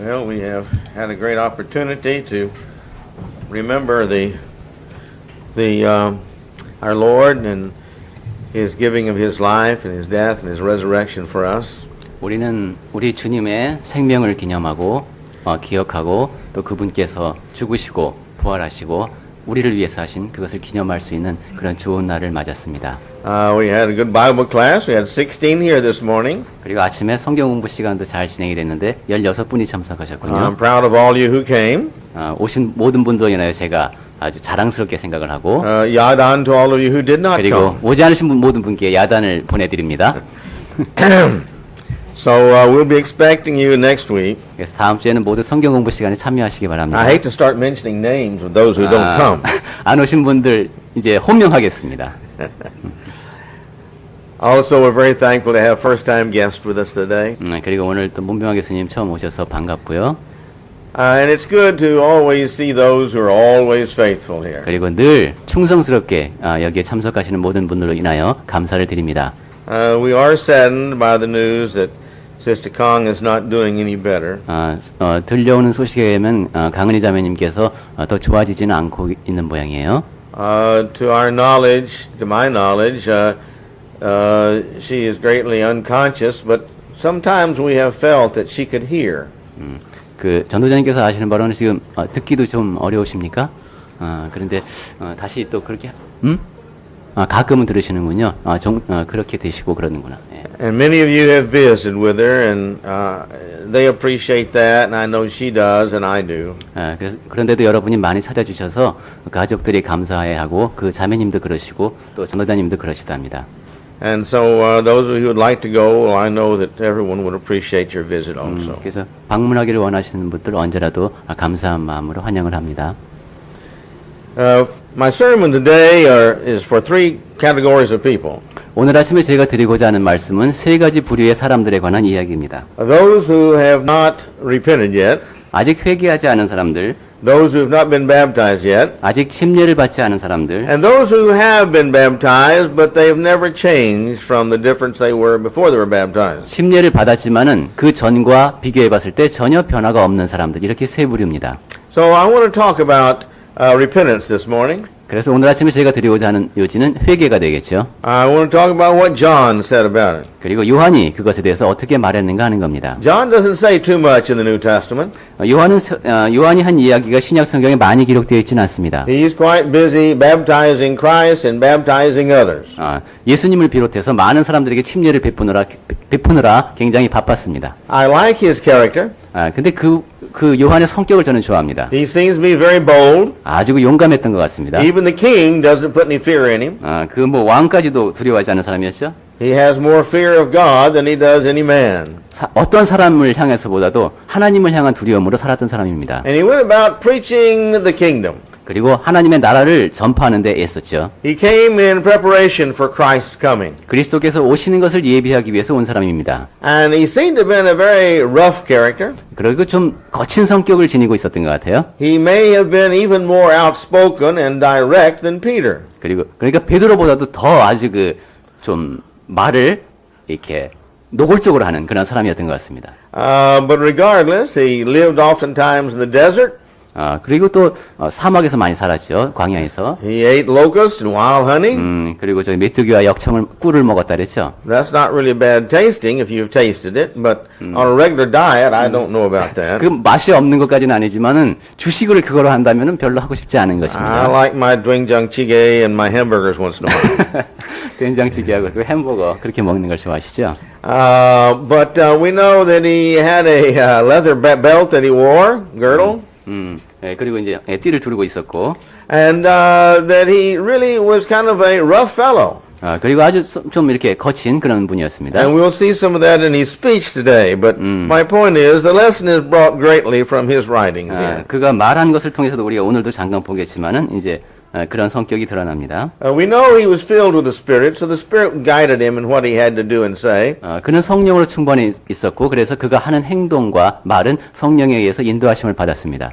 Well, we have had a great opportunity to remember our Lord and His giving of His life and His death and His resurrection for us. 우리는 우리 주님의 생명을 기념하고 기억하고 또 그분께서 죽으시고 부활하시고 우리를 위해서 하신 그것을 기념할 수 있는 그런 좋은 날을 맞았습니다. We had a good Bible class. We had 16 here this morning. 그리고 아침에 성경 공부 시간도 잘 진행이 됐는데 16분이 참석하셨군요. I'm proud of all you who came. 오신 모든 분들로 인하여 제가 아주 자랑스럽게 생각을 하고 Yadan to all of you who did not 그리고 come. 오지 않으신 모든 분께 야단을 보내드립니다. So we'll be expecting you next week. 그래서 다음 주에는 모두 성경 공부 시간에 참여하시기 바랍니다. I hate to start mentioning names of those who don't come. 안 오신 분들 이제 혼명하겠습니다. Also, we're very thankful to have first-time guests with us today. 그리고 오늘 또 문병화 교수님 처음 오셔서 반갑고요. And it's good to always see those who are always faithful here. 그리고 늘 충성스럽게 여기에 참석하시는 모든 분들로 인하여 감사를 드립니다. We are saddened by the news that Sister Kong is not doing any better. 들려오는 소식에 의하면 강은희 자매님께서 더 좋아지지는 않고 있는 모양이에요. To our knowledge, to my knowledge, she is greatly unconscious, but sometimes we have felt that she could hear. 그 전도자님께서 아시는 바로는 지금 듣기도 좀 어려우십니까? 그런데 다시 또 그렇게 가끔은 들으시는군요. 그렇게 되시고 그러는구나. 예. And many of you have visited with her, and they appreciate that, and I know she does, and I do. 그런데도 여러분이 많이 찾아주셔서 가족들이 감사해하고 그 자매님도 그러시고 또 전도자님도 그러시답니다. And so those of you who would like to go, well, I know that everyone would appreciate your visit also. 그래서 방문하기를 원하시는 분들 언제라도 감사한 마음으로 환영을 합니다. My sermon today is for three categories of people. 오늘 아침에 제가 드리고자 하는 말씀은 세 가지 부류의 사람들에 관한 이야기입니다. Those who have not repented yet. 아직 회개하지 않은 사람들. Those who have not been baptized yet. 아직 침례를 받지 않은 사람들. And those who have been baptized, but they've never changed from the difference they were before they were baptized. 침례를 받았지만은 그 전과 비교해 봤을 때 전혀 변화가 없는 사람들. 이렇게 세 부류입니다. So I want to talk about repentance this morning. 그래서 오늘 아침에 제가 드리고자 하는 요지는 회개가 되겠죠. I want to talk about what John said about it. 그리고 요한이 그것에 대해서 어떻게 말했는가 하는 겁니다. John doesn't say too much in the New Testament. 요한이 한 이야기가 신약 성경에 많이 기록되어 있지는 않습니다. He's quite busy baptizing Christ and baptizing others. 예수님을 비롯해서 많은 사람들에게 침례를 베푸느라 굉장히 바빴습니다. I like his character. 근데 그 요한의 성격을 저는 좋아합니다. He seems to be very bold. 아주 용감했던 것 같습니다. Even the king doesn't put any fear in him. 왕까지도 두려워하지 않은 사람이었죠. He has more fear of God than he does any man. 어떤 사람을 향해서보다도 하나님을 향한 두려움으로 살았던 사람입니다. And he went about preaching the kingdom. 그리고 하나님의 나라를 전파하는 데 애썼죠. He came in preparation for Christ's coming. 그리스도께서 오시는 것을 예비하기 위해서 온 사람입니다. And he seemed to have been a very rough character. 그리고 좀 거친 성격을 지니고 있었던 것 같아요. He may have been even more outspoken and direct than Peter. 그러니까 베드로보다도 더 아주 좀 말을 이렇게 노골적으로 하는 그런 사람이었던 것 같습니다. But regardless, he lived oftentimes in the desert. 그리고 또 사막에서 많이 살았죠. 광야에서. He ate locusts and wild honey. 그리고 저 메뚜기와 꿀을 먹었다 그랬죠. That's not really bad tasting if you've tasted it, but on a regular diet, I don't know about that. 그 맛이 없는 것까지는 아니지만은 주식을 그거로 한다면은 별로 하고 싶지 않은 것입니다. I like my doenjang-jjigae and my hamburgers once in a while. 된장찌개하고 그 햄버거 그렇게 먹는 걸 좋아하시죠? But we know that he had a leather belt that he wore, girdle. 그리고 이제 띠를 두르고 있었고. And that he really was kind of a rough fellow. 그리고 아주 좀 이렇게 거친 그런 분이었습니다. And we'll see some of that in his speech today. But my point is, the lesson is brought greatly from his writings. 그가 말한 것을 통해서도 우리가 오늘도 잠깐 보겠지만은 이제 그런 성격이 드러납니다. We know he was filled with the Spirit, so the Spirit guided him in what he had to do and say. 그는 성령으로 충만히 있었고 그래서 그가 하는 행동과 말은 성령에 의해서 인도하심을 받았습니다.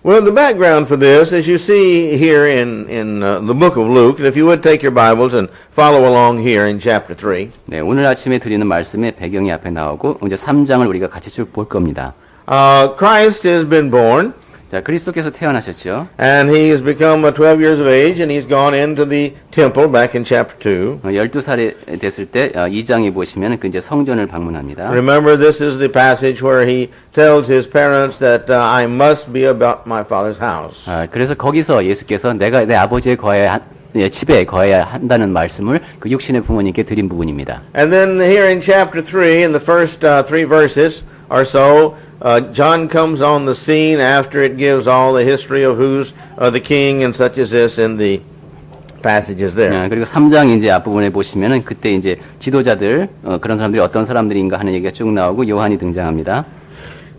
Well, the background for this, as you see here in the book of Luke, and if you would take your Bibles and follow along here in chapter 3. 네, 오늘 아침에 드리는 말씀의 배경이 앞에 나오고 이제 3장을 우리가 같이 쭉 볼 겁니다. Christ has been born, 자, 그리스도께서 태어나셨죠. and he has become 12 years of age, and he's gone into the temple back in chapter 2. 12살이 됐을 때 2장에 보시면 그 이제 성전을 방문합니다. Remember, this is the passage where he tells his parents that I must be about my father's house. 그래서 거기서 예수께서 내가 내 아버지의 집에 거해야 한다는 말씀을 그 육신의 부모님께 드린 부분입니다. And then here in chapter 3, in the first 3 verses or so, John comes on the scene after it gives all the history of who's the king and such as this in the passages there. 그리고 3장 이제 앞부분에 보시면은 그때 이제 지도자들 그런 사람들이 어떤 사람들인가 하는 얘기가 쭉 나오고 요한이 등장합니다.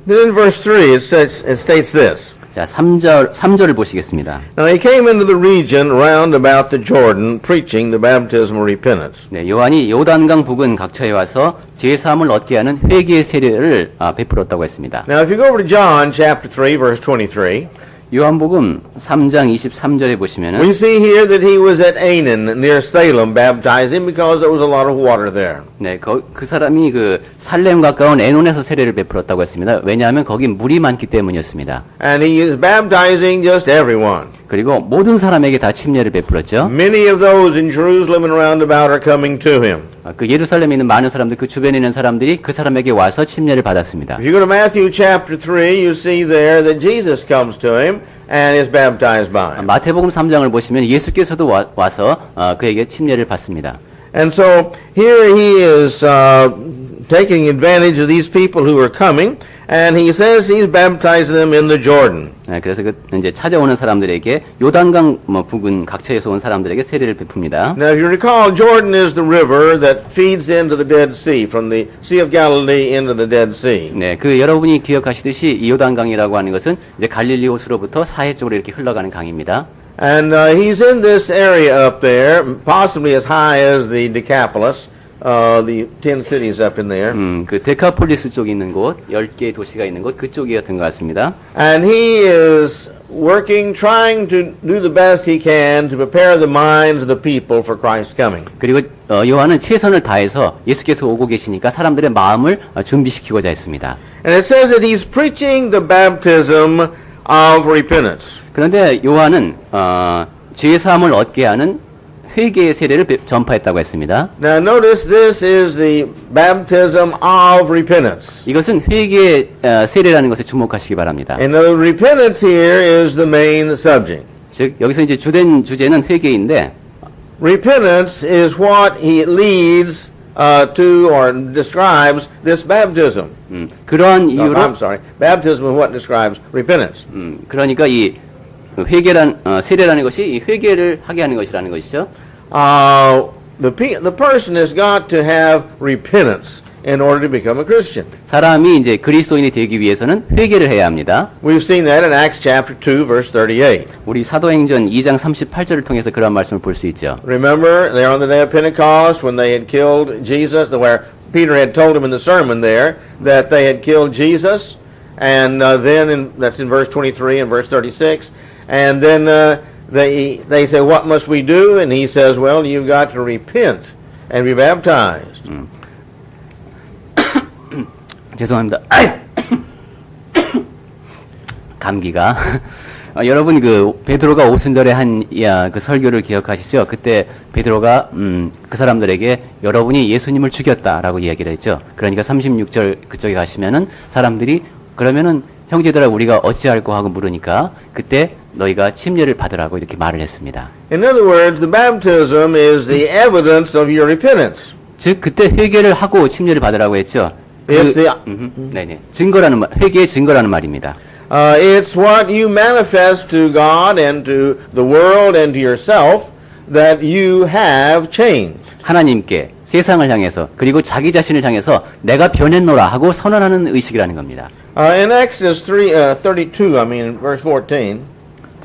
Then in verse 3 it states this. 자, 3절을 보시겠습니다. Now he came into the region round about the Jordan preaching the baptism of repentance. 네, 요한이 요단강 부근 각처에 와서 제사함을 얻게 하는 회개의 세례를 베풀었다고 했습니다. Now if you go over to John chapter 3 verse 23, 요한복음 3장 23절에 보시면은 we see here that he was at Aenon near Salem baptizing because there was a lot of water there. 네, 그 사람이 그 살렘 가까운 에논에서 세례를 베풀었다고 했습니다. 왜냐하면 거기 물이 많기 때문이었습니다. And he is baptizing just everyone. 그리고 모든 사람에게 다 침례를 베풀었죠. Many of those in Jerusalem and round about are coming to him. 그 예루살렘에 있는 많은 사람들, 그 주변에 있는 사람들이 그 사람에게 와서 침례를 받았습니다. If you go to Matthew chapter 3, you see there that Jesus comes to him and is baptized by him. 마태복음 3장을 보시면 예수께서도 와서 그에게 침례를 받습니다. And so here he is taking advantage of these people who are coming, and he says he's baptizing them in the Jordan. 네, 그래서 이제 찾아오는 사람들에게 요단강 부근 각처에서 온 사람들에게 세례를 베풉니다. Now, if you recall, Jordan is the river that feeds into the Dead Sea, from the Sea of Galilee into the Dead Sea. 네, 그 여러분이 기억하시듯이 이 요단강이라고 하는 것은 이제 갈릴리 호수로부터 사해 쪽으로 이렇게 흘러가는 강입니다. And he's in this area up there, possibly as high as the Decapolis, the 10 cities up in there. 그 데카폴리스 쪽에 있는 곳, 10개의 도시가 있는 곳, 그쪽이었던 것 같습니다. And he is working, trying to do the best he can to prepare the minds of the people for Christ's coming. 그리고 요한은 최선을 다해서 예수께서 오고 계시니까 사람들의 마음을 준비시키고자 했습니다. And it says that he's preaching the baptism of repentance. 그런데 요한은 죄사함을 얻게 하는 회개의 세례를 전파했다고 했습니다. Now notice this is the baptism of repentance. 이것은 회개의 세례라는 것에 주목하시기 바랍니다. And the repentance here is the main subject. 즉 여기서 이제 주된 주제는 회개인데 repentance is what he leads to or describes this baptism. 그러한 이유로 I'm sorry. Baptism is what describes repentance. 그러니까 이 세례라는 것이 이 회개를 하게 하는 것이라는 것이죠. The person has got to have repentance in order to become a Christian. 사람이 이제 그리스도인이 되기 위해서는 회개를 해야 합니다. We've seen that in Acts chapter 2 verse 38. 우리 사도행전 2장 38절을 통해서 그런 말씀을 볼 수 있죠. Remember, there on the day of Pentecost when they had killed Jesus, where Peter had told him in the sermon there that they had killed Jesus, and then that's in verse 23 and verse 36. And then they say, what must we do? And he says, well, you've got to repent and be baptized. 죄송합니다. 감기가. 여러분 그 베드로가 오순절에 한 그 설교를 기억하시죠? 그때 베드로가 그 사람들에게 여러분이 예수님을 죽였다라고 이야기를 했죠. 그러니까 36절 그쪽에 가시면은 사람들이 그러면은 형제들아 우리가 어찌할꼬 하고 물으니까 그때 너희가 침례를 받으라고 이렇게 말을 했습니다. In other words, the baptism is the evidence of your repentance. 즉 그때 회개를 하고 침례를 받으라고 했죠. 네네. 증거라는 말, 회개의 증거라는 말입니다. It's what you manifest to God and to the world and to yourself that you have changed. 하나님께 세상을 향해서 그리고 자기 자신을 향해서 내가 변했노라 하고 선언하는 의식이라는 겁니다. In Exodus 32, verse 14.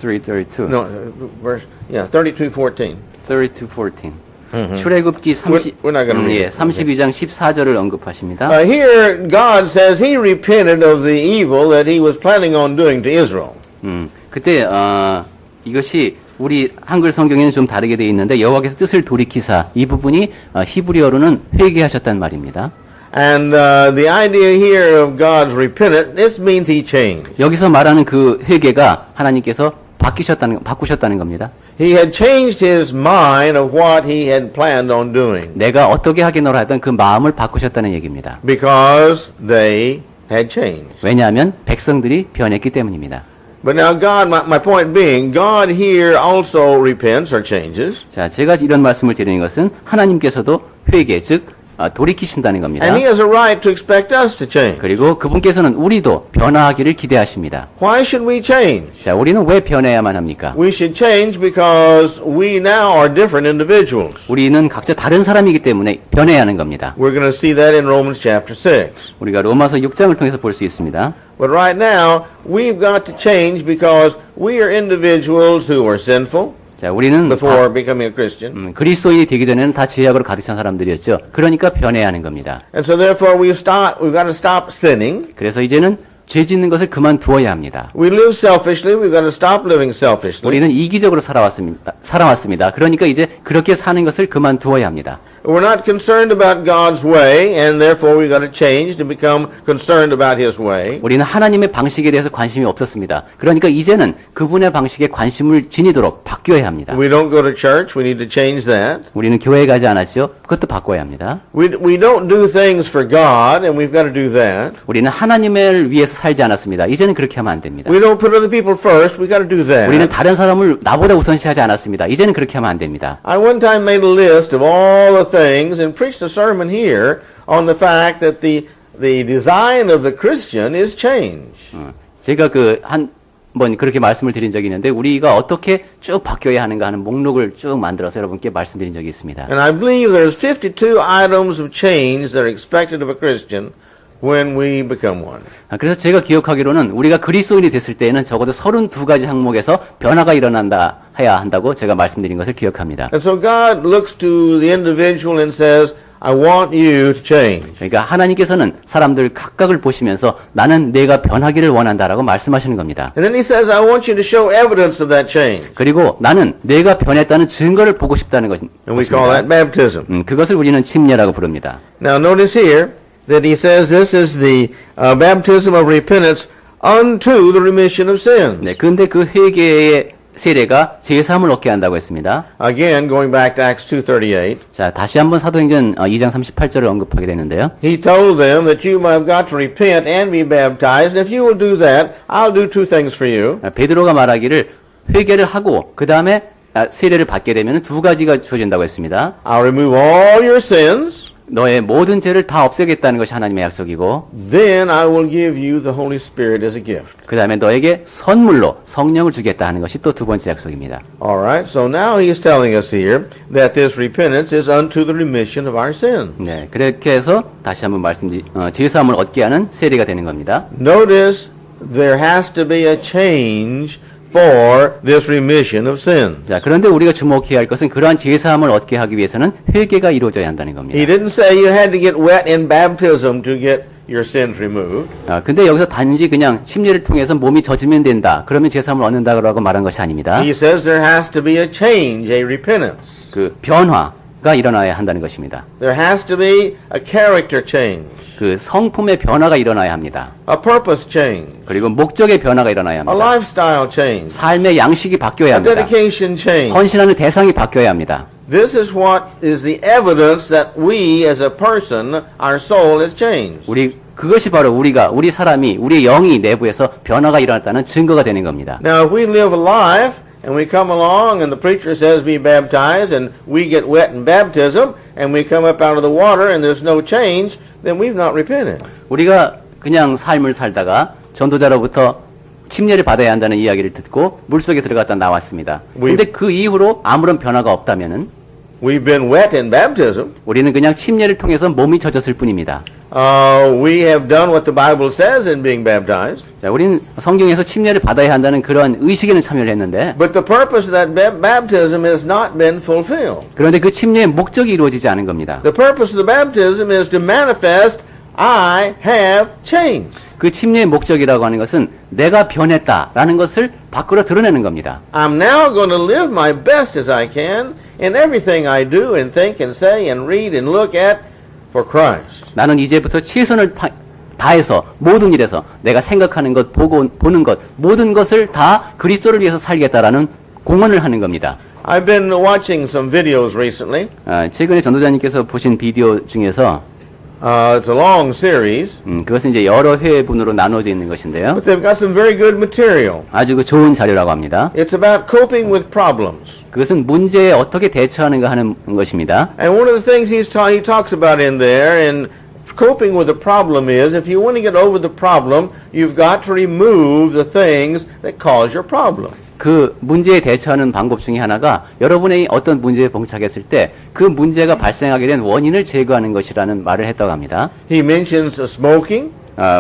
3:32. No, verse 32:14. 32:14. 출애굽기 32장 14절을 언급하십니다. Here God says he repented of the evil that he was planning on doing to Israel. 그때 이것이 우리 한글 성경에는 좀 다르게 되어 있는데 여호와께서 뜻을 돌이키사 이 부분이 히브리어로는 회개하셨단 말입니다. And the idea here of God's repentance, this means He changed. 여기서 말하는 그 회개가 하나님께서 바꾸셨다는 겁니다. He had changed His mind of what He had planned on doing. 내가 어떻게 하겠노라 했던 그 마음을 바꾸셨다는 얘기입니다. Because they had changed. 왜냐하면 백성들이 변했기 때문입니다. But now God, my point being, God here also repents or changes. 자, 제가 이런 말씀을 드리는 것은 하나님께서도 회개, 즉 돌이키신다는 겁니다. And He has a right to expect us to change. 그리고 그분께서는 우리도 변화하기를 기대하십니다. Why should we change? 자, 우리는 왜 변해야만 합니까? We should change because we now are different individuals. 우리는 각자 다른 사람이기 때문에 변해야 하는 겁니다. We're going to see that in Romans chapter 6. 우리가 로마서 6장을 통해서 볼 수 있습니다. But right now, we've got to change because we are individuals who are sinful 자, 우리는 before becoming a Christian. 그리스도인이 되기 전에는 다 죄악으로 가득 찬 사람들이었죠. 그러니까 변해야 하는 겁니다. And so therefore we've got to stop sinning. 그래서 이제는 죄 짓는 것을 그만두어야 합니다. We live selfishly. We've got to stop living selfishly. 우리는 이기적으로 살아왔습니다. 그러니까 이제 그렇게 사는 것을 그만두어야 합니다. We're not concerned about God's way, and therefore we've got to change to become concerned about His way. 우리는 하나님의 방식에 대해서 관심이 없었습니다. 그러니까 이제는 그분의 방식에 관심을 지니도록 바뀌어야 합니다. We don't go to church. We need to change that. 우리는 교회에 가지 않았죠. 그것도 바꿔야 합니다. We don't do things for God, and we've got to do that. 우리는 하나님을 위해서 살지 않았습니다. 이제는 그렇게 하면 안 됩니다. We don't put other people first. We've got to do that. 우리는 다른 사람을 나보다 우선시하지 않았습니다. 이제는 그렇게 하면 안 됩니다. I one time made a list of all the things and preached a sermon here on the fact that the design of the Christian is change. 제가 한번 그렇게 말씀을 드린 적이 있는데 우리가 어떻게 쭉 바뀌어야 하는가 하는 목록을 쭉 만들어서 여러분께 말씀드린 적이 있습니다. And I believe there's 52 items of change that are expected of a Christian when we become one. 그래서 제가 기억하기로는 우리가 그리스도인이 됐을 때에는 적어도 32가지 항목에서 변화가 해야 한다고 제가 말씀드린 것을 기억합니다. And so God looks to the individual and says, I want you to change. 그러니까 하나님께서는 사람들 각각을 보시면서 나는 내가 변하기를 원한다라고 말씀하시는 겁니다. And then He says, I want you to show evidence of that change. 그리고 나는 내가 변했다는 증거를 보고 싶다는 것입니다. And we call that baptism. 그것을 우리는 침례라고 부릅니다. Now notice here that He says this is the baptism of repentance unto the remission of sin. 네, 그런데 그 회개의 세례가 제사함을 얻게 한다고 했습니다. Again, going back to Acts 2:38. 자, 다시 한번 사도행전 2장 38절을 언급하게 되는데요. He told them that you have got to repent and be baptized. If you will do that, I'll do two things for you. 베드로가 말하기를 회개를 하고 그 다음에 세례를 받게 되면 두 가지가 주어진다고 했습니다. I'll remove all your sins. 너의 모든 죄를 다 없애겠다는 것이 하나님의 약속이고 Then I will give you the Holy Spirit as a gift. 그 다음에 너에게 선물로 성령을 주겠다 하는 것이 또 두 번째 약속입니다. All right. So now He is telling us here that this repentance is unto the remission of our sins. 네, 그렇게 해서 다시 한번 제사함을 얻게 하는 세례가 되는 겁니다. Notice there has to be a change for this remission of sin. 자, 그런데 우리가 주목해야 할 것은 그러한 제사함을 얻게 하기 위해서는 회개가 이루어져야 한다는 겁니다. He didn't say you had to get wet in baptism to get your sins removed. 근데 여기서 단지 그냥 침례를 통해서 몸이 젖으면 된다. 그러면 제사함을 얻는다고 말한 것이 아닙니다. He says there has to be a change, a repentance. 그 변화가 일어나야 한다는 것입니다. There has to be a character change. 그 성품의 변화가 일어나야 합니다. A purpose change. 그리고 목적의 변화가 일어나야 A 합니다. lifestyle change. 삶의 양식이 바뀌어야 A 합니다. dedication change. 헌신하는 대상이 바뀌어야 합니다. This is what is the evidence that we as a person, our soul has changed. 그것이 바로 우리 사람이, 우리의 영이 내부에서 변화가 일어났다는 증거가 되는 겁니다. Now if we live a life and we come along and the preacher says be baptized and we get wet in baptism and we come up out of the water and there's no change, then we've not repented. 우리가 그냥 삶을 살다가 전도자로부터 침례를 받아야 한다는 이야기를 듣고 물속에 들어갔다 나왔습니다. 그런데 그 이후로 아무런 변화가 없다면은 We've been wet in baptism. 우리는 그냥 침례를 통해서 몸이 젖었을 뿐입니다. We have done what the Bible says in being baptized. 자, 우리는 성경에서 침례를 받아야 한다는 그런 의식에는 참여를 했는데 But the purpose of that baptism has not been fulfilled. 그런데 그 침례의 목적이 이루어지지 않은 겁니다. The purpose of the baptism is to manifest I have changed. 그 침례의 목적이라고 하는 것은 내가 변했다라는 것을 밖으로 드러내는 겁니다. I'm now going to live my best as I can in everything I do and think and say and read and look at for Christ. 나는 이제부터 최선을 다해서 모든 일에서 내가 생각하는 것, 보는 것, 모든 것을 다 그리스도를 위해서 살겠다라는 공언을 하는 겁니다. I've been watching some videos recently. 최근에 전도자님께서 보신 비디오 중에서 It's a long series, 그것은 이제 여러 회분으로 나눠져 있는 것인데요. but they've got some very good material. 아주 그 좋은 자료라고 합니다. It's about coping with problems. 그것은 문제에 어떻게 대처하는가 하는 것입니다. And one of the things he talks about in there in coping with a problem is if you want to get over the problem, you've got to remove the things that cause your problem. 그 문제에 대처하는 방법 중에 하나가 여러분의 어떤 문제에 봉착했을 때 그 문제가 발생하게 된 원인을 제거하는 것이라는 말을 했다고 합니다. He mentions smoking.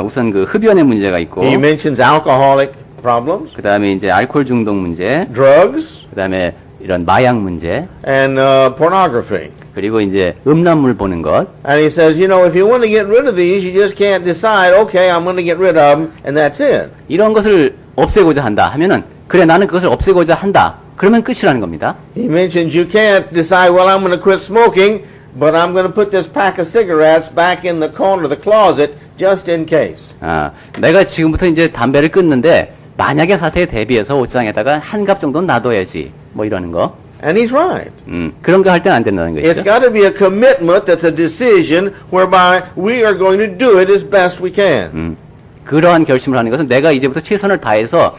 우선 그 흡연의 문제가 있고, He mentions alcoholic problems, 그 다음에 이제 알코올 중독 문제, drugs, 그 다음에 이런 마약 문제, and pornography. 그리고 이제 음란물 보는 것. And he says, you know, if you want to get rid of these, you just can't decide, okay, I'm going to get rid of them, and that's it. 이런 것을 없애고자 한다 하면은, 그래, 나는 그것을 없애고자 한다. 그러면 끝이라는 겁니다. He mentions you can't decide, well, I'm going to quit smoking, but I'm going to put this pack of cigarettes back in the corner of the closet just in case. 내가 지금부터 이제 담배를 끊는데, 만약의 사태에 대비해서 옷장에다가 한 갑 정도는 놔둬야지. 뭐 이러는 거. And he's right. 그런 거 할 때는 안 된다는 It's 것이죠. got to be a commitment that's a decision whereby we are going to do it as best we can. 그러한 결심을 하는 것은 내가 이제부터 최선을 다해서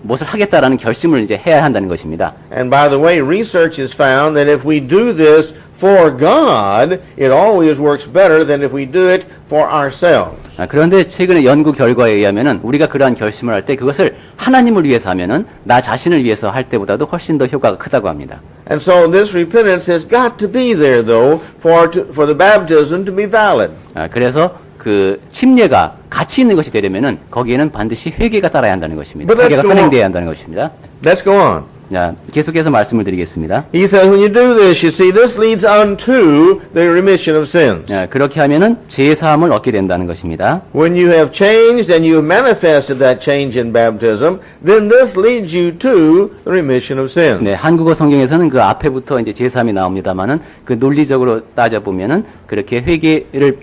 무엇을 하겠다라는 결심을 이제 해야 한다는 것입니다. And by the way, research has found that if we do this for God, it always works better than if we do it for ourselves. 그런데 최근에 연구 결과에 의하면은 우리가 그러한 결심을 할 때 그것을 하나님을 위해서 하면은 나 자신을 위해서 할 때보다도 훨씬 더 효과가 크다고 합니다. And so this repentance has got to be there, though, for the baptism to be valid. 그래서 그 침례가 가치 있는 것이 되려면은 거기에는 반드시 회개가 따라야 한다는 것입니다. But let's 회개가 go on. 선행돼야 한다는 것입니다. Let's go on. 자, 계속해서 말씀을 드리겠습니다. He says, when you do this, you see, this leads unto the remission of sins. 그렇게 하면은 제사함을 얻게 된다는 것입니다. When you have changed and you have manifested that change in baptism, then this leads you to the remission of sins. 네, 한국어 성경에서는 그 앞에부터 이제 제사함이 나옵니다만은 그 논리적으로 따져 보면은 그렇게 회개를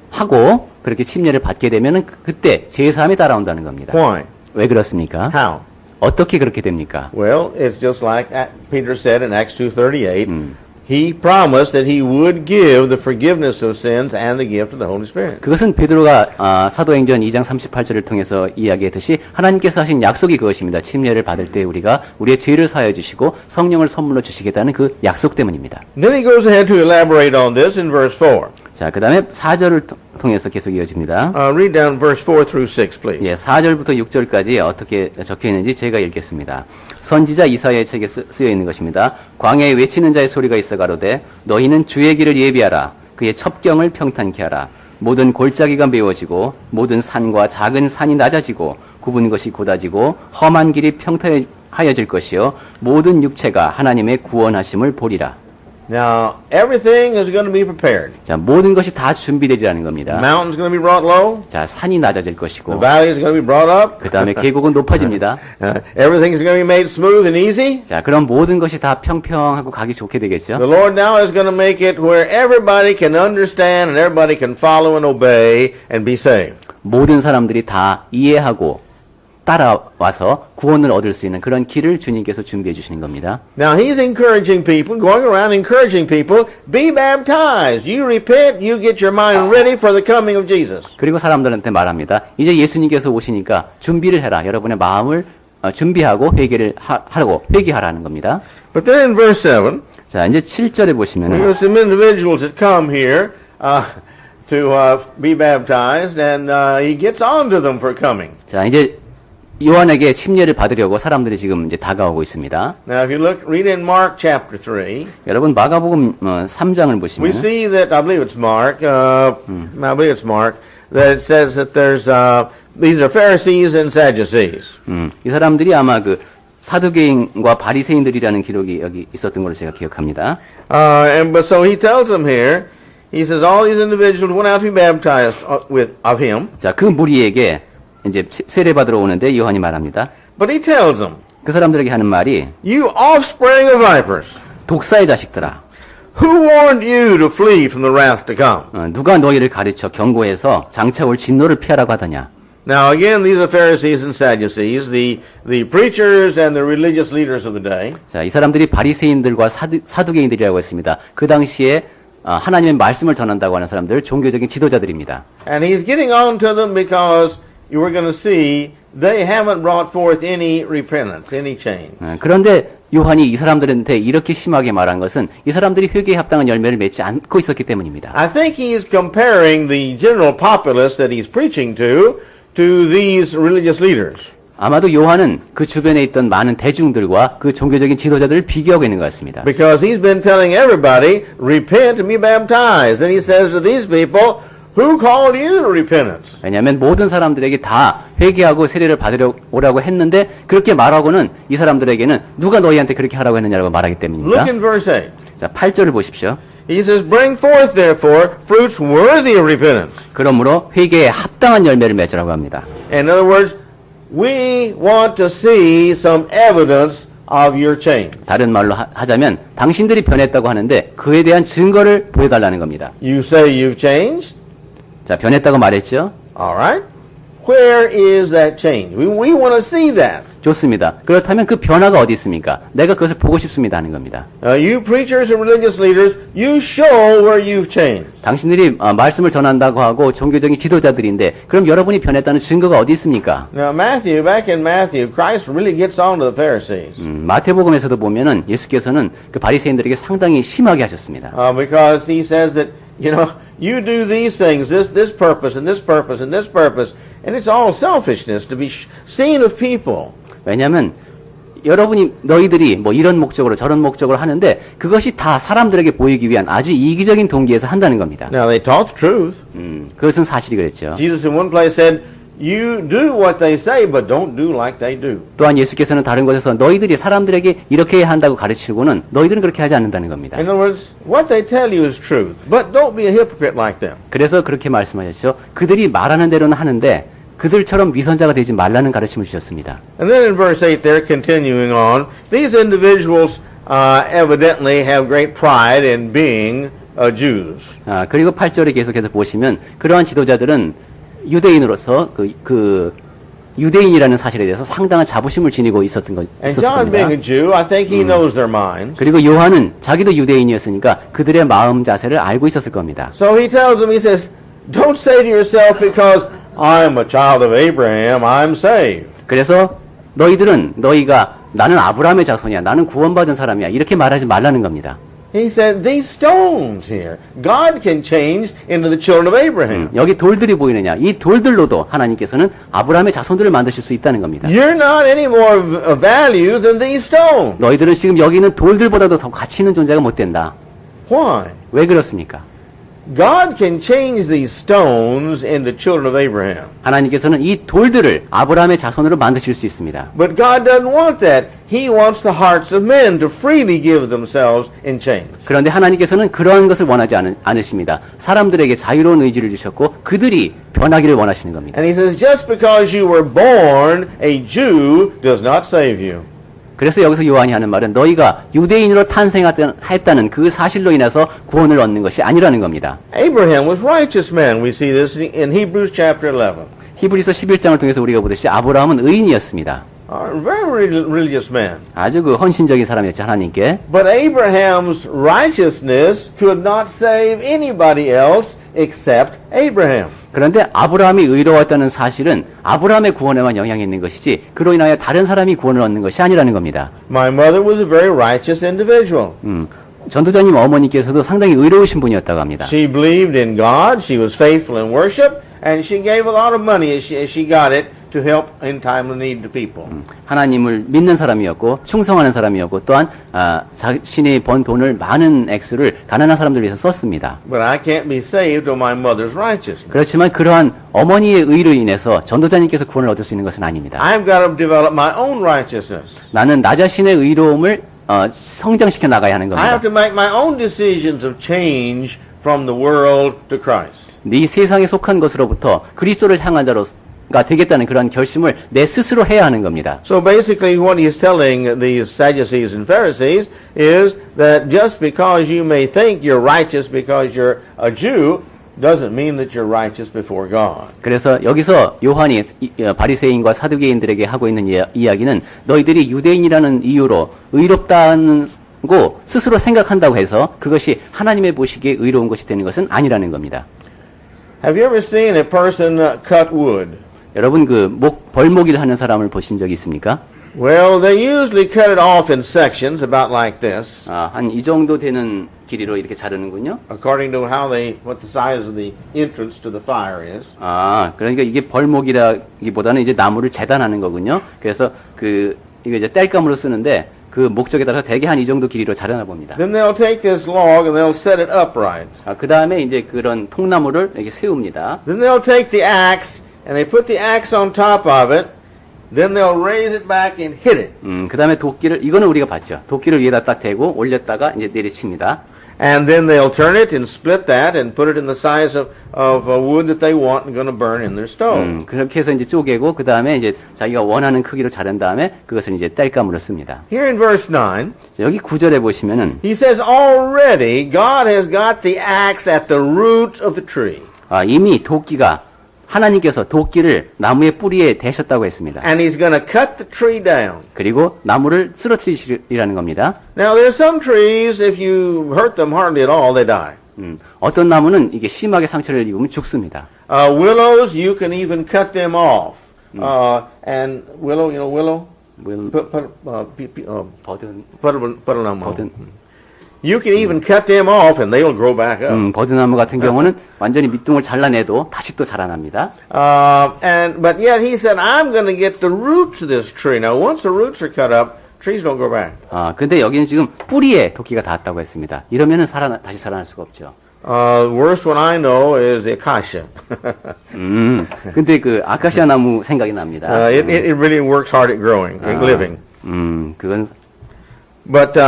하고 그렇게 침례를 받게 되면은 그때 제사함이 따라온다는 겁니다. Why? 왜 그렇습니까? How? 어떻게 그렇게 됩니까? Well, it's just like Peter said in Acts 2:38. He promised that he would give the forgiveness of sins and the gift of the Holy Spirit. 그것은 베드로가 사도행전 2장 38절을 통해서 이야기했듯이 하나님께서 하신 약속이 그것입니다. 침례를 받을 때 우리가 우리의 죄를 사하여 주시고 성령을 선물로 주시겠다는 그 약속 때문입니다. Then he goes ahead to elaborate on this in verse 4. 자, 그 다음에 4절을 통해서 계속 이어집니다. Read down verse 4 through 6, please. 예, 4절부터 6절까지 어떻게 적혀 있는지 제가 읽겠습니다. 선지자 이사야의 책에 쓰여 있는 것입니다. 광야에 외치는 자의 소리가 있어 가로되 너희는 주의 길을 예비하라. 그의 첩경을 평탄케 하라. 모든 골짜기가 메워지고 모든 산과 작은 산이 낮아지고 굽은 것이 곧아지고 험한 길이 평탄하여질 것이요 모든 육체가 하나님의 구원하심을 보리라. Now, everything is going to be prepared. 자, 모든 것이 다 준비되리라는 겁니다. The mountain's going to be brought low. 자, 산이 낮아질 The 것이고 valley is going to be brought up. 그 다음에 계곡은 높아집니다. Everything is going to be made smooth and easy. 자, 그럼 모든 것이 다 평평하고 가기 좋게 되겠죠. The Lord now is going to make it where everybody can understand and everybody can follow and obey and be saved. 모든 사람들이 다 이해하고 따라와서 구원을 얻을 수 있는 그런 길을 주님께서 준비해 주시는 겁니다. Now he's encouraging people, going around encouraging people, be baptized. You repent, you get your mind ready for the coming of Jesus. 그리고 사람들한테 말합니다. 이제 예수님께서 오시니까 준비를 해라. 여러분의 마음을 준비하고 하라고 회개하라는 겁니다. But then in verse 7, 자, 이제 7절에 보시면은 there's some individuals that come here to be baptized, and he gets on to them for coming. 자, 이제 요한에게 침례를 받으려고 사람들이 지금 이제 다가오고 있습니다. Now, if you read in Mark chapter 3, 여러분 마가복음 3장을 we 보시면 see that, I believe it's Mark, that it says that there's, these are Pharisees and Sadducees. 이 사람들이 아마 그 사두개인과 바리새인들이라는 기록이 여기 있었던 걸로 제가 기억합니다. But so he tells them here, he says, all these individuals went out to be baptized of him. 자, 그 무리에게 이제 세례 받으러 오는데 요한이 말합니다. But he tells them, 그 사람들에게 하는 말이 you offspring of vipers, 독사의 자식들아. Who warned you to flee from the wrath to come? 누가 너희를 가르쳐 경고해서 장차 올 진노를 피하라고 하더냐? Now again, these are Pharisees and Sadducees, the preachers and the religious leaders of the day. 자, 이 사람들이 바리새인들과 사두개인들이라고 했습니다. 그 당시에 하나님의 말씀을 전한다고 하는 사람들, 종교적인 지도자들입니다. And he's getting on to them because you were going to see they haven't brought forth any repentance, any change. 그런데 요한이 이 사람들한테 이렇게 심하게 말한 것은 이 사람들이 회개에 합당한 열매를 맺지 않고 있었기 때문입니다. I think he's comparing the general populace that he's preaching to these religious leaders. 아마도 요한은 그 주변에 있던 많은 대중들과 그 종교적인 지도자들을 비교하고 있는 것 같습니다. Because he's been telling everybody, repent and be baptized. And he says to these people, who called you to repentance? 왜냐하면 모든 사람들에게 다 회개하고 세례를 받으려 오라고 했는데 그렇게 말하고는 이 사람들에게는 누가 너희한테 그렇게 하라고 했느냐라고 말하기 때문입니다. Look in verse 8. 자, 8절을 보십시오. He says, bring forth therefore fruits worthy of repentance. 그러므로 회개에 합당한 열매를 맺으라고 합니다. In other words, we want to see some evidence of your change. 다른 말로 하자면 당신들이 변했다고 하는데 그에 대한 증거를 보여달라는 겁니다. You say you've changed. 자, 변했다고 말했죠? All right. Where is that change? We want to see that. 좋습니다. 그렇다면 그 변화가 어디 있습니까? 내가 그것을 보고 싶습니다 하는 겁니다. You preachers and religious leaders, you show where you've changed. 당신들이 말씀을 전한다고 하고 종교적인 지도자들인데 그럼 여러분이 변했다는 증거가 어디 있습니까? Now Matthew, back in Matthew, Christ really gets on to the Pharisees. 마태복음에서도 보면은 예수께서는 그 바리새인들에게 상당히 심하게 하셨습니다. Because he says that, you do these things, this purpose and this purpose and this purpose, and it's all selfishness to be seen of people. 왜냐하면 너희들이 뭐 이런 목적으로 저런 목적으로 하는데 그것이 다 사람들에게 보이기 위한 아주 이기적인 동기에서 한다는 겁니다. Now they taught the truth. 그것은 사실이 그랬죠. Jesus in one place said, you do what they say, but don't do like they do. 또한 예수께서는 다른 곳에서 너희들이 사람들에게 이렇게 해야 한다고 가르치고는 너희들은 그렇게 하지 않는다는 겁니다. In other words, what they tell you is truth, but don't be a hypocrite like them. 그래서 그렇게 말씀하셨죠. 그들이 말하는 대로는 하는데 그들처럼 위선자가 되지 말라는 가르침을 주셨습니다. And then in verse 8 there, continuing on, these individuals evidently have great pride in being Jews. 그리고 8절에 계속해서 보시면 그러한 지도자들은 유대인으로서 유대인이라는 사실에 대해서 상당한 자부심을 지니고 있었던 And John being a 겁니다. Jew, I think he knows their minds. 그리고 요한은 자기도 유대인이었으니까 그들의 마음 자세를 알고 있었을 겁니다. So he tells them, he says, don't say to yourself because I'm a child of Abraham, I'm saved. 그래서 너희가 나는 아브라함의 자손이야, 나는 구원받은 사람이야 이렇게 말하지 말라는 겁니다. He said, these stones here, God can change into the children of Abraham. 여기 돌들이 보이느냐? 이 돌들로도 하나님께서는 아브라함의 자손들을 만드실 수 있다는 겁니다. You're not any more of value than these stones. 너희들은 지금 여기 있는 돌들보다도 더 가치 있는 존재가 못 된다. Why? 왜 그렇습니까? God can change these stones into children of Abraham. 하나님께서는 이 돌들을 아브라함의 자손으로 만드실 수 있습니다. But God doesn't want that. He wants the hearts of men to freely give themselves in change. 그런데 하나님께서는 그러한 것을 원하지 않으십니다. 사람들에게 자유로운 의지를 주셨고 그들이 변하기를 원하시는 겁니다. And he says, just because you were born a Jew does not save you. 그래서 여기서 요한이 하는 말은 너희가 유대인으로 탄생했다는 그 사실로 인해서 구원을 얻는 것이 아니라는 겁니다. Abraham was righteous man. We see this in Hebrews chapter 11. 히브리서 11장을 통해서 우리가 보듯이 아브라함은 의인이었습니다. A very religious man. 아주 헌신적인 사람이었죠, 하나님께. But Abraham's righteousness could not save anybody else except Abraham. 그런데 아브라함이 의로웠다는 사실은 아브라함의 구원에만 영향이 있는 것이지 그로 인하여 다른 사람이 구원을 얻는 것이 아니라는 겁니다. My mother was a very righteous individual. 전도자님 어머니께서도 상당히 의로우신 분이었다고 합니다. She believed in God, she was faithful in worship, and she gave a lot of money as she got it to help in time of need to people. 하나님을 믿는 사람이었고 충성하는 사람이었고 또한 자신이 번 돈을 많은 액수를 가난한 사람들 위해서 썼습니다. But I can't be saved on my mother's righteousness. 그렇지만 그러한 어머니의 의로 인해서 전도자님께서 구원을 얻을 수 있는 것은 아닙니다. I've got to develop my own righteousness. 나는 나 자신의 의로움을 성장시켜 나가야 하는 I have 겁니다. to make my own decisions of change from the world to Christ. 이 세상에 속한 것으로부터 그리스도를 향한 자로 그리스도가 되겠다는 그런 결심을 내 스스로 해야 하는 겁니다. So basically what he's telling these Sadducees and Pharisees is that just because you may think you're righteous because you're a Jew doesn't mean that you're righteous before God. 그래서 여기서 요한이 바리새인과 사두개인들에게 하고 있는 이야기는 너희들이 유대인이라는 이유로 의롭다는 고 스스로 생각한다고 해서 그것이 하나님의 보시기에 의로운 것이 되는 것은 아니라는 겁니다. Have you ever seen a person cut wood? 여러분 벌목일 하는 사람을 보신 적이 있습니까? Well, they usually cut it off in sections about like this, 한 이 정도 되는 길이로 이렇게 자르는군요. according to what the size of the entrance to the fire is. 그러니까 이게 벌목이라기보다는 이제 나무를 재단하는 거군요. 그래서 이거 이제 땔감으로 쓰는데 그 목적에 따라서 대개 한 이 정도 길이로 자르나 봅니다. Then they'll take this log and they'll set it upright. 그 다음에 이제 그런 통나무를 이렇게 세웁니다. Then they'll take the axe and they put the axe on top of it. Then they'll raise it back and hit it. 그 다음에 이거는 우리가 봤죠. 도끼를 위에다 딱 대고 올렸다가 이제 내리칩니다. And then they'll turn it and split that and put it in the size of wood that they want and going to burn in their stove. 그렇게 해서 이제 쪼개고 그 다음에 이제 자기가 원하는 크기로 자른 다음에 그것을 이제 땔감으로 씁니다. Here in verse 9, 여기 9절에 보시면은 he says, already God has got the axe at the root of the tree. 이미 하나님께서 도끼를 나무의 뿌리에 대셨다고 했습니다. And he's going to cut the tree down. 그리고 나무를 쓰러뜨리시라는 겁니다. Now there's some trees, if you hurt them hardly at all, they die. 어떤 나무는 이게 심하게 상처를 입으면 죽습니다. Willows, you can even cut them off. And willow, you know willow? 버드나무. You can even cut them off and they'll grow back up. 버드나무 같은 경우는 완전히 밑둥을 잘라내도 다시 또 자라납니다. But yet he said, I'm going to get the roots of this tree. Now, once the roots are cut up, trees don't grow back. 근데 여기는 지금 뿌리에 도끼가 닿았다고 했습니다. 이러면은 다시 살아날 수가 없죠. Worst one I know is acacia. 근데 아카시아 나무 생각이 납니다. It really works hard at growing, at living. 그건. But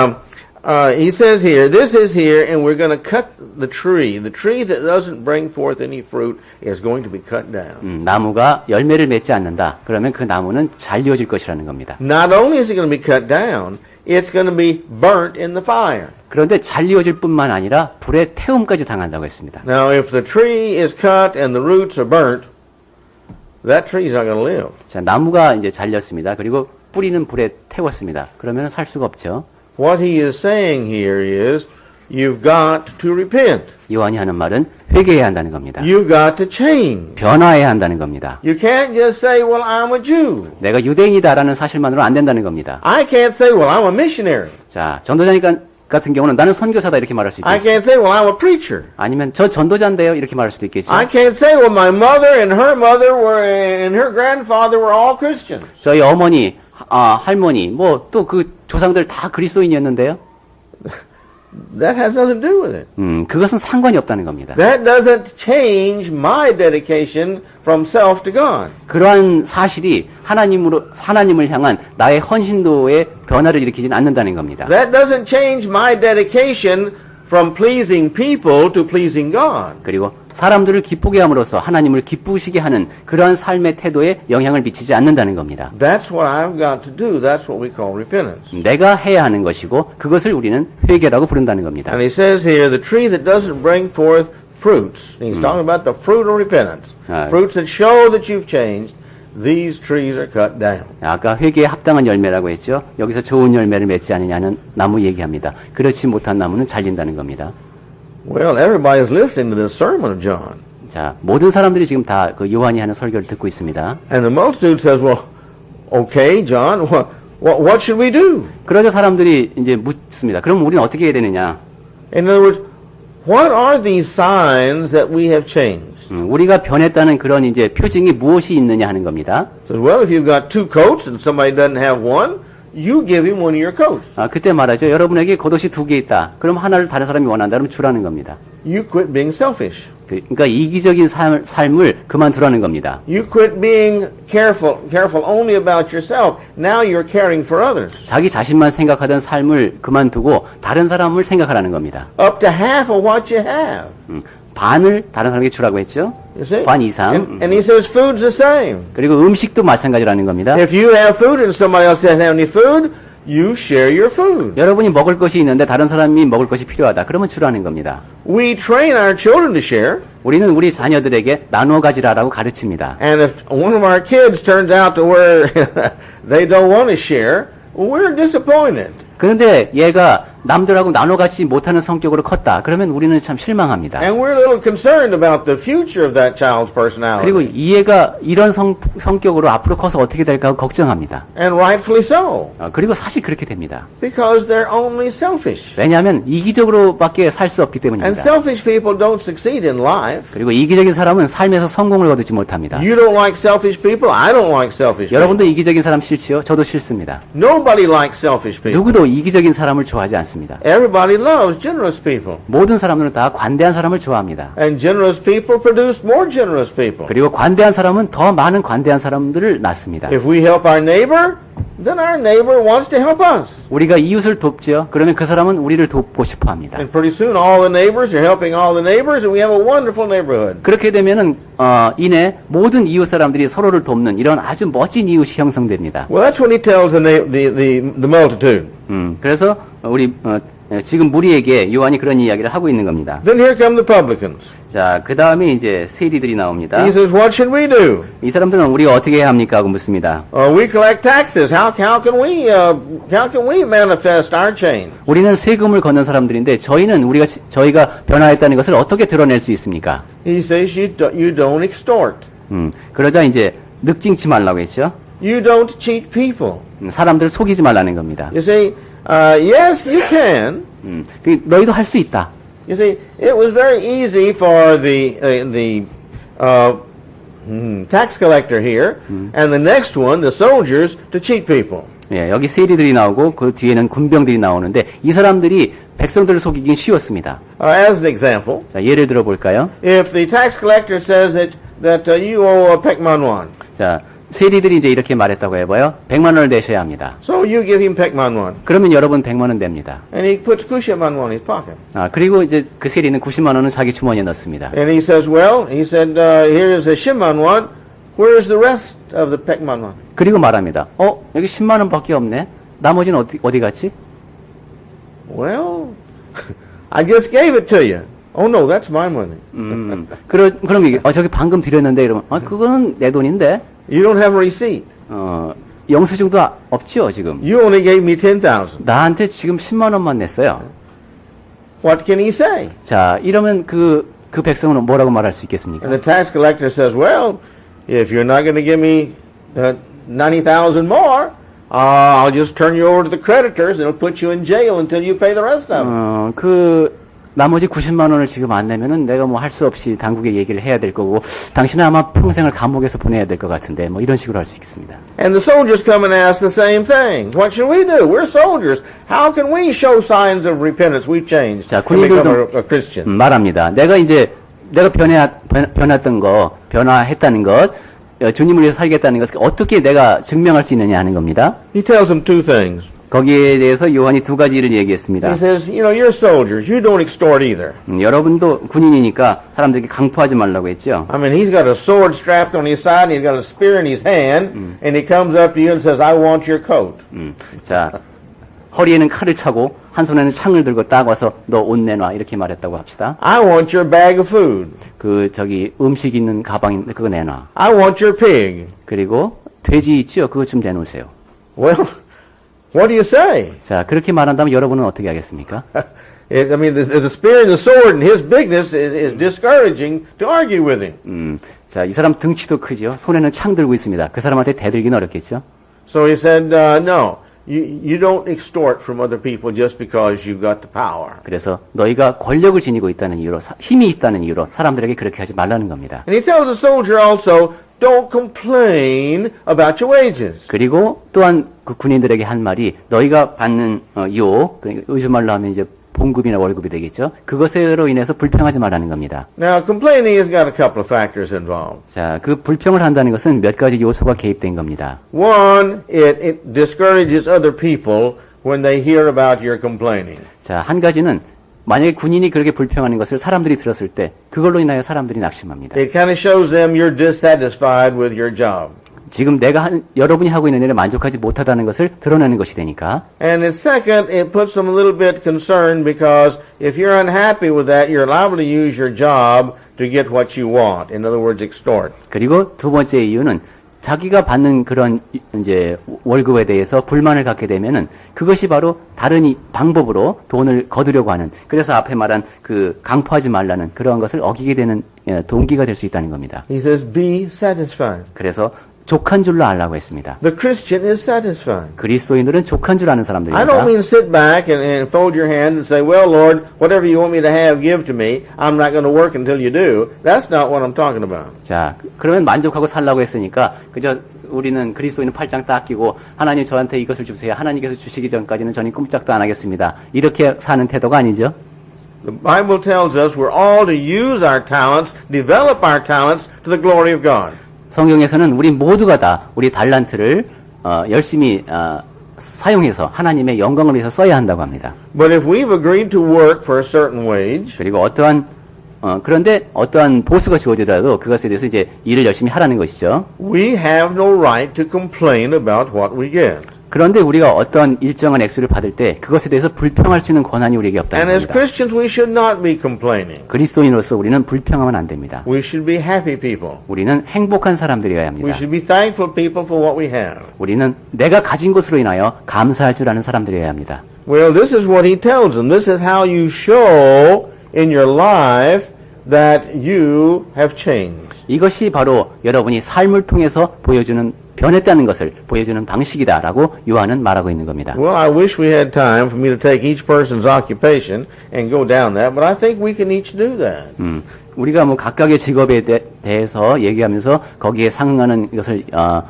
he says here, this is here, and we're going to cut the tree. The tree that doesn't bring forth any fruit is going to be cut down. 나무가 열매를 맺지 않는다. 그러면 그 나무는 잘려질 것이라는 겁니다. Not only is it going to be cut down, it's going to be burnt in the fire. 그런데 잘려질 뿐만 아니라 불에 태움까지 당한다고 했습니다. Now, if the tree is cut and the roots are burnt, that tree is not going to live. 자, 나무가 이제 잘렸습니다. 그리고 뿌리는 불에 태웠습니다. 그러면 살 수가 없죠. What he is saying here is, you've got to repent. 요한이 하는 말은 회개해야 한다는 겁니다. You've got to change. 변화해야 한다는 겁니다. You can't just say, well, I'm a Jew. 내가 유대인이다라는 사실만으로 안 된다는 겁니다. I can't say, well, I'm a missionary. 자, 전도자니까 같은 경우는 나는 선교사다 이렇게 말할 수 I 있겠죠. can't say, well, I'm a preacher. 아니면 저 전도자인데요 이렇게 말할 수도 있겠죠. I can't say, well, my mother and her mother and her grandfather were all Christians. 저희 어머니, 할머니, 뭐 또 조상들 다 그리스도인이었는데요. That has nothing to do with it. 그것은 상관이 없다는 겁니다. That doesn't change my dedication from self to God. 그러한 사실이 하나님을 향한 나의 헌신도의 변화를 일으키지는 않는다는 겁니다. That doesn't change my dedication from pleasing people to pleasing God. 그리고 사람들을 기쁘게 함으로써 하나님을 기쁘시게 하는 그러한 삶의 태도에 영향을 미치지 않는다는 겁니다. That's what I've got to do. That's what we call repentance. 내가 해야 하는 것이고 그것을 우리는 회개라고 부른다는 겁니다. And he says here, the tree that doesn't bring forth fruits. He's talking about the fruit of repentance. Fruits that show that you've changed. These trees are cut down. 아까 회개에 합당한 열매라고 했죠. 여기서 좋은 열매를 맺지 않느냐는 나무 얘기합니다. 그렇지 못한 나무는 잘린다는 겁니다. Well, everybody's listening to this sermon of John. 자, 모든 사람들이 지금 다 요한이 하는 설교를 듣고 있습니다. And the multitude says, well, okay, John, what should we do? 그러자 사람들이 이제 묻습니다. 그럼 우리는 어떻게 해야 되느냐? In other words, what are these signs that we have changed? 우리가 변했다는 그런 이제 표징이 무엇이 있느냐 하는 겁니다. Says, well, if you've got two coats and somebody doesn't have one, you give him one of your coats. 그때 말하죠. 여러분에게 겉옷이 2개 있다. 그럼 하나를 다른 사람이 원한다. 그럼 주라는 겁니다. You quit being selfish. 그러니까 이기적인 삶을 그만두라는 겁니다. You quit being careful only about yourself. Now you're caring for others. 자기 자신만 생각하던 삶을 그만두고 다른 사람을 생각하라는 겁니다. Up to half of what you have. 반을 다른 사람에게 주라고 했죠. You see? 반 이상. And he says food's the same. 그리고 음식도 마찬가지라는 겁니다. If you have food and somebody else doesn't have any food, you share your food. 여러분이 먹을 것이 있는데 다른 사람이 먹을 것이 필요하다. 그러면 주라는 겁니다. We train our children to share. 우리는 우리 자녀들에게 나누어 가지라라고 가르칩니다. And if one of our kids turns out to where they don't want to share, well, we're disappointed. 그런데 얘가 남들하고 나눠 갖지 못하는 성격으로 컸다. 그러면 우리는 참 실망합니다. And we're a little concerned about the future of that child's personality. 그리고 이 애가 이런 성격으로 앞으로 커서 어떻게 될까 걱정합니다. And rightfully so. 그리고 사실 그렇게 됩니다. Because they're only selfish. 왜냐하면 이기적으로밖에 살 수 없기 And 때문입니다. selfish people don't succeed in life. 그리고 이기적인 사람은 삶에서 성공을 거두지 못합니다. You don't like selfish people. I don't like selfish people. 여러분도 이기적인 사람 싫지요? 저도 싫습니다. Nobody likes selfish people. 누구도 이기적인 사람을 좋아하지 않습니다. Everybody loves generous people. 모든 사람들은 다 관대한 사람을 좋아합니다. And generous people produce more generous people. 그리고 관대한 사람은 더 많은 관대한 사람들을 낳습니다. If we help our neighbor, then our neighbor wants to help us. 우리가 이웃을 돕죠. 그러면 그 사람은 우리를 돕고 싶어 합니다. And pretty soon all the neighbors are helping all the neighbors and we have a wonderful neighborhood. 그렇게 되면은 이내 모든 이웃 사람들이 서로를 돕는 이런 아주 멋진 이웃이 형성됩니다. Well, that's what he tells the multitude. 그래서 우리 지금 무리에게 요한이 그런 이야기를 하고 있는 겁니다. Then here come the publicans. 자, 그 다음에 이제 세리들이 나옵니다. He says, what should we do? 이 사람들은 우리가 어떻게 해야 합니까? 하고 묻습니다. We collect taxes. How can we manifest our change? 우리는 세금을 걷는 사람들인데 저희가 변화했다는 것을 어떻게 드러낼 수 있습니까? He says, you don't extort. 그러자 이제 늑징치 말라고 했죠. You don't cheat people. 사람들을 속이지 말라는 겁니다. You see, yes, you can. 너희도 할 수 있다. You see, it was very easy for the tax collector here and the next one, the soldiers, to cheat people. 예, 여기 세리들이 나오고 그 뒤에는 군병들이 나오는데 이 사람들이 백성들을 속이긴 쉬웠습니다. As an example, 자, 예를 들어 볼까요? if the tax collector says that you owe a 백만 원, 자, 세리들이 이제 이렇게 말했다고 해봐요. 100만 원을 내셔야 합니다. so you give him 백만 원, 그러면 여러분 100만 원 냅니다. and he puts 90만 원 in his pocket. 그리고 이제 그 세리는 90만 원은 자기 주머니에 넣습니다. And he says, well, he said, here's a 10만 원. Where's the rest of the 백만 원? 그리고 말합니다. 여기 10만 원밖에 없네. 나머지는 어디 갔지? Well, I just gave it to you. Oh no, that's my money. 그럼 이게 저기 방금 드렸는데 이러면 그거는 내 돈인데. You don't have a receipt. 영수증도 없죠 지금. You only gave me 10,000. 나한테 지금 10만 원만 냈어요. What can he say? 자, 이러면 그 백성은 뭐라고 말할 수 있겠습니까? And the tax collector says, well, if you're not going to give me 90,000 more, I'll just turn you over to the creditors and it'll put you in jail until you pay the rest of it. 그 나머지 90만 원을 지금 안 내면은 내가 뭐 할 수 없이 당국에 얘기를 해야 될 거고 당신은 아마 평생을 감옥에서 보내야 될 것 같은데 뭐 이런 식으로 할 수 있습니다. And the soldiers come and ask the same thing. What should we do? We're soldiers. How can we show signs of repentance? We've changed. 자, to become 군인들도 a Christian. 말합니다. 내가 변했다는 것, 주님을 위해서 살겠다는 것을 어떻게 내가 증명할 수 있느냐 하는 겁니다. He tells them two things. 거기에 대해서 요한이 두 가지를 얘기했습니다. He says, you're soldiers. You don't extort either. 여러분도 군인이니까 사람들에게 강포하지 말라고 했죠. I mean, he's got a sword strapped on his side, and he's got a spear in his hand, and he comes up to you and says, I want your coat. 자, 허리에는 칼을 차고 한 손에는 창을 들고 딱 와서 너 옷 내놔 이렇게 말했다고 합시다. I want your bag of food. 음식 있는 가방 그거 내놔. I want your pig. 그리고 돼지 있죠? 그거 좀 내놓으세요. Well, what do you say? 자, 그렇게 말한다면 여러분은 어떻게 하겠습니까? I mean, the spear and the sword and his bigness is discouraging to argue with him. 자, 이 사람 등치도 크죠? 손에는 창 들고 있습니다. 그 사람한테 대들기는 어렵겠죠? So he said, no, you don't extort from other people just because you got the power. 그래서 너희가 권력을 지니고 있다는 이유로, 힘이 있다는 이유로 사람들에게 그렇게 하지 말라는 겁니다. And he tells the soldier also, don't complain about your wages. 그리고 또한 그 군인들에게 한 말이 너희가 받는 그러니까 요즘 말로 하면 이제 봉급이나 월급이 되겠죠. 그것으로 인해서 불평하지 말라는 겁니다. Now, complaining has got a couple of factors involved. 자, 그 불평을 한다는 것은 몇 가지 요소가 개입된 겁니다. One, it discourages other people when they hear about your complaining. 자, 한 가지는 만약에 군인이 그렇게 불평하는 것을 사람들이 들었을 때 그걸로 인하여 사람들이 낙심합니다. It kind of shows them you're dissatisfied with your job. 지금 여러분이 하고 있는 일에 만족하지 못하다는 것을 드러내는 것이 되니까. And then second, it puts them a little bit concerned because if you're unhappy with that, you're liable to use your job to get what you want. In other words, extort. 그리고 두 번째 이유는 자기가 받는 그런 이제 월급에 대해서 불만을 갖게 되면은 그것이 바로 다른 방법으로 돈을 거두려고 하는, 그래서 앞에 말한 그 강포하지 말라는 그러한 것을 어기게 되는 동기가 될 수 있다는 겁니다. He says, be satisfied. 그래서 족한 줄로 알라고 했습니다. The Christian is satisfied. 그리스도인들은 족한 줄 아는 I don't 사람들입니다. mean sit back and fold your hands and say, well, Lord, whatever you want me to have, give to me. I'm not going to work until you do. That's not what I'm talking about. 자, 그러면 만족하고 살라고 했으니까 그저 우리는 그리스도인은 팔짱 딱 끼고 하나님 저한테 이것을 주세요. 하나님께서 주시기 전까지는 저는 꼼짝도 안 하겠습니다. 이렇게 사는 태도가 아니죠. The Bible tells us we're all to use our talents, develop our talents to the glory of God. 성경에서는 우리 모두가 다 우리 달란트를 열심히 사용해서 하나님의 영광을 위해서 써야 한다고 합니다. But if we've agreed to work for a certain wage, 그리고 그런데 어떠한 보수가 주어지더라도 그것에 대해서 이제 일을 열심히 하라는 것이죠. we have no right to complain about what we get. 그런데 우리가 어떤 일정한 액수를 받을 때 그것에 대해서 불평할 수 있는 권한이 우리에게 없다는 And as 겁니다. Christians, we should not be complaining. 그리스도인으로서 우리는 불평하면 안 됩니다. We should be happy people. 우리는 행복한 사람들이어야 We 합니다. should be thankful people for what we have. 우리는 내가 가진 것으로 인하여 감사할 줄 아는 사람들이어야 합니다. Well, this is what he tells them. This is how you show in your life that you have changed. 이것이 바로 여러분이 삶을 통해서 보여주는 변했다는 것을 보여주는 방식이다라고 요한은 말하고 있는 겁니다. Well, I wish we had time for me to take each person's occupation and go down that, but I think we can each do that. 우리가 뭐 각각의 직업에 대해서 얘기하면서 거기에 상응하는 것을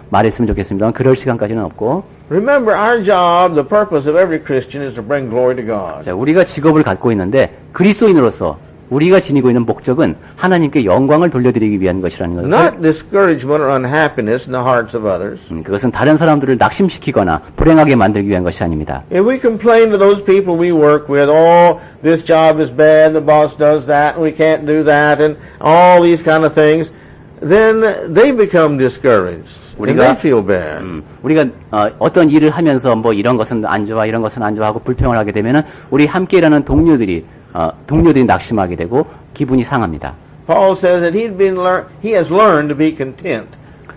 말했으면 좋겠습니다만 그럴 시간까지는 없고. Remember, our job, the purpose of every Christian is to bring glory to God. 자, 우리가 직업을 갖고 있는데 그리스도인으로서 우리가 지니고 있는 목적은 하나님께 영광을 돌려드리기 위한 것이라는 것을. Not discouragement or unhappiness in the hearts of others. 그것은 다른 사람들을 낙심시키거나 불행하게 만들기 위한 것이 아닙니다. If we complain to those people we work with, oh, this job is bad, the boss does that, and we can't do that, and all these kind of things, then they become discouraged. And they feel bad. 우리가 어떤 일을 하면서 뭐 이런 것은 안 좋아, 이런 것은 안 좋아하고 불평을 하게 되면은 우리 함께 일하는 동료들이 낙심하게 되고 기분이 상합니다. Paul says that he has learned to be content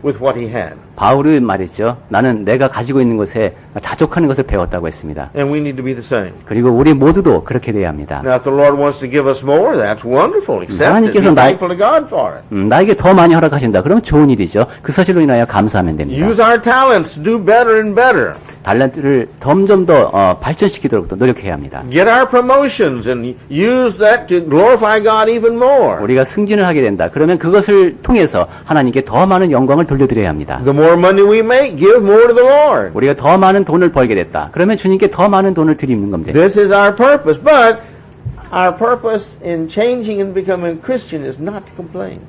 with what he had. 바울이 말했죠. 나는 내가 가지고 있는 것에 자족하는 것을 배웠다고 했습니다. And we need to be the same. 그리고 우리 모두도 그렇게 돼야 합니다. Now, if the Lord wants to give us more, that's wonderful. Accept it. Be 하나님께서 thankful to God for it. 나에게 더 많이 허락하신다. 그럼 좋은 일이죠. 그 사실로 인하여 감사하면 됩니다. Use our talents to do better and better. 달란트를 점점 더 발전시키도록 노력해야 합니다. Get our promotions and use that to glorify God even more. 우리가 승진을 하게 된다. 그러면 그것을 통해서 하나님께 더 많은 영광을 돌려드려야 합니다. The more money we make, give more to the Lord. 우리가 더 많은 돈을 벌게 됐다. 그러면 주님께 더 많은 돈을 드리는 겁니다. This is our purpose, but our purpose in changing and becoming a Christian is not to complain.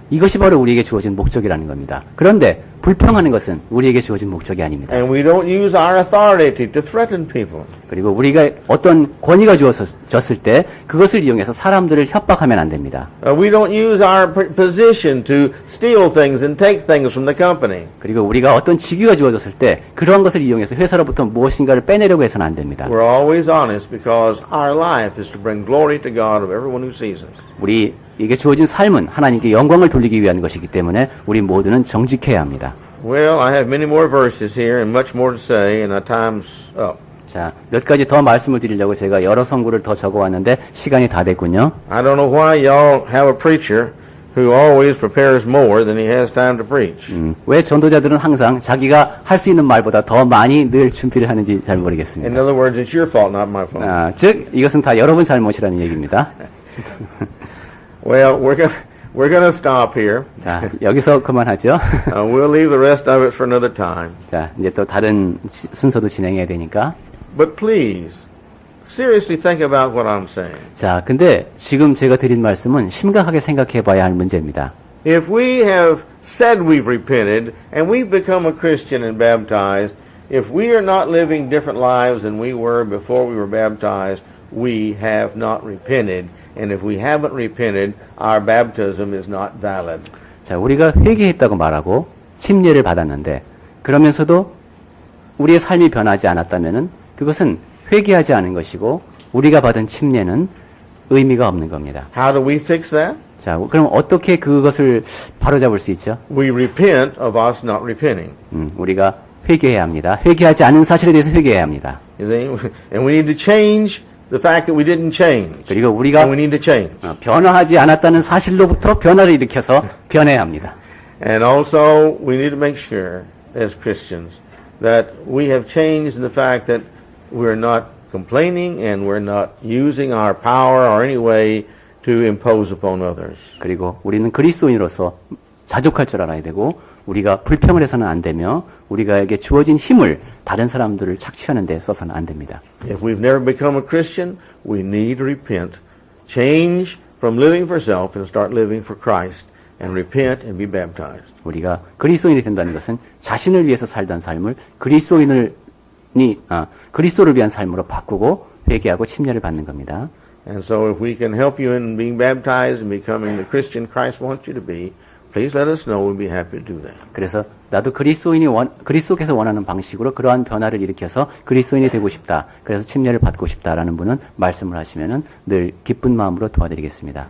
이것이 바로 우리에게 주어진 목적이라는 겁니다. 그런데 불평하는 것은 우리에게 주어진 목적이 아닙니다. And we don't use our authority to threaten people. 그리고 우리가 어떤 권위가 주어졌을 때 그것을 이용해서 사람들을 협박하면 안 됩니다. We don't use our position to steal things and take things from the company. 그리고 우리가 어떤 직위가 주어졌을 때 그러한 것을 이용해서 회사로부터 무엇인가를 빼내려고 해서는 안 됩니다. We're always honest because our life is to bring glory to God of everyone who sees us. 우리에게 주어진 삶은 하나님께 영광을 돌리기 위한 것이기 때문에 우리 모두는 정직해야 합니다. Well, I have many more verses here and much more to say, and our time's up. 자, 몇 가지 더 말씀을 드리려고 제가 여러 선구를 더 적어왔는데 시간이 다 됐군요. I don't know why y'all have a preacher who always prepares more than he has time to preach. 왜 전도자들은 항상 자기가 할 수 있는 말보다 더 많이 늘 준비를 하는지 잘 In 모르겠습니다. other words, it's your fault, not my fault. 즉 이것은 다 여러분 잘못이라는 얘기입니다. Well, we're gonna stop here. 자, 여기서 그만하죠. We'll leave the rest of it for another time. 자, 이제 또 다른 순서도 진행해야 되니까. But please, seriously think about what I'm saying. 자, 근데 지금 제가 드린 말씀은 심각하게 생각해 봐야 할 문제입니다. If we have said we've repented and we've become a Christian and baptized, if we are not living different lives than we were before we were baptized, we have not repented. And if we haven't repented, our baptism is not valid. 자, 우리가 회개했다고 말하고 침례를 받았는데 그러면서도 우리의 삶이 변하지 않았다면은 그것은 회개하지 않은 것이고 우리가 받은 침례는 의미가 없는 겁니다. How do we fix that? 자, 그럼 어떻게 그것을 바로잡을 수 있죠? We repent of us not repenting. 우리가 회개해야 합니다. 회개하지 않은 사실에 대해서 회개해야 합니다. You see? And we need to change the fact that we didn't change. 그리고 우리가 And we need to change. 변화하지 않았다는 사실로부터 변화를 일으켜서 변해야 합니다. And also, we need to make sure, as Christians, that we have changed in the fact that we're not complaining and we're not using our power or any way to impose upon others. 그리고 우리는 그리스도인으로서 자족할 줄 알아야 되고 우리가 불평을 해서는 안 되며 우리가에게 주어진 힘을 다른 사람들을 착취하는 데 써서는 안 됩니다. If we've never become a Christian, we need to repent, change from living for self and start living for Christ, and repent and be baptized. 우리가 그리스도인이 된다는 것은 자신을 위해서 살던 삶을 그리스도를 위한 삶으로 바꾸고 회개하고 침례를 받는 겁니다. And so if we can help you in being baptized and becoming the Christian Christ wants you to be, please let us know. We'll be happy to do that. 그래서 나도 그리스도께서 원하는 방식으로 그러한 변화를 일으켜서 그리스도인이 되고 싶다. 그래서 침례를 받고 싶다라는 분은 말씀을 하시면은 늘 기쁜 마음으로 도와드리겠습니다.